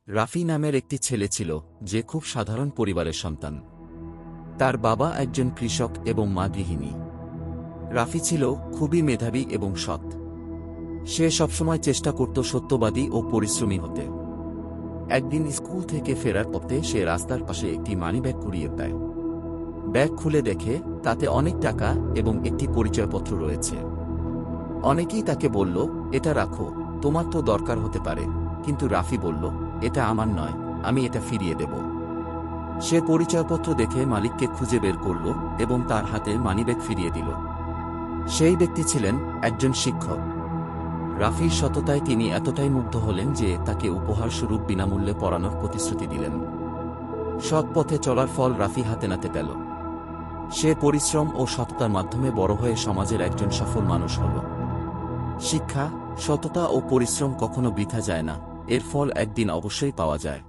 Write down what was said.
রাফি নামের একটি ছেলে ছিল যে খুব সাধারণ পরিবারের সন্তান। তার বাবা একজন কৃষক এবং মা গৃহিণী। রাফি ছিল খুবই মেধাবী এবং সৎ। সে সবসময় চেষ্টা করত সত্যবাদী ও পরিশ্রমী হতে। একদিন স্কুল থেকে ফেরার পথে সে রাস্তার পাশে একটি মানিব্যাগ কুড়িয়ে পায়। ব্যাগ খুলে দেখে তাতে অনেক টাকা এবং একটি পরিচয়পত্র রয়েছে। অনেকেই তাকে বলল, এটা রাখো, তোমার তো দরকার হতে পারে। কিন্তু রাফি বলল, এটা আমার নয়, আমি এটা ফিরিয়ে দেব। সে পরিচয়পত্র দেখে মালিককে খুঁজে বের করল এবং তার হাতে মানিব্যাগ ফিরিয়ে দিল। সেই ব্যক্তি ছিলেন একজন শিক্ষক। রাফির সততায় তিনি এতটাই মুগ্ধ হলেন যে তাকে উপহারস্বরূপ বিনামূল্যে পড়ানোর প্রতিশ্রুতি দিলেন। সৎ পথে চলার ফল রাফি হাতে নাতে পেল। সে পরিশ্রম ও সততার মাধ্যমে বড় হয়ে সমাজের একজন সফল মানুষ হল। শিক্ষা, সততা ও পরিশ্রম কখনো বৃথা যায় না, এর ফল একদিন অবশ্যই পাওয়া যায়।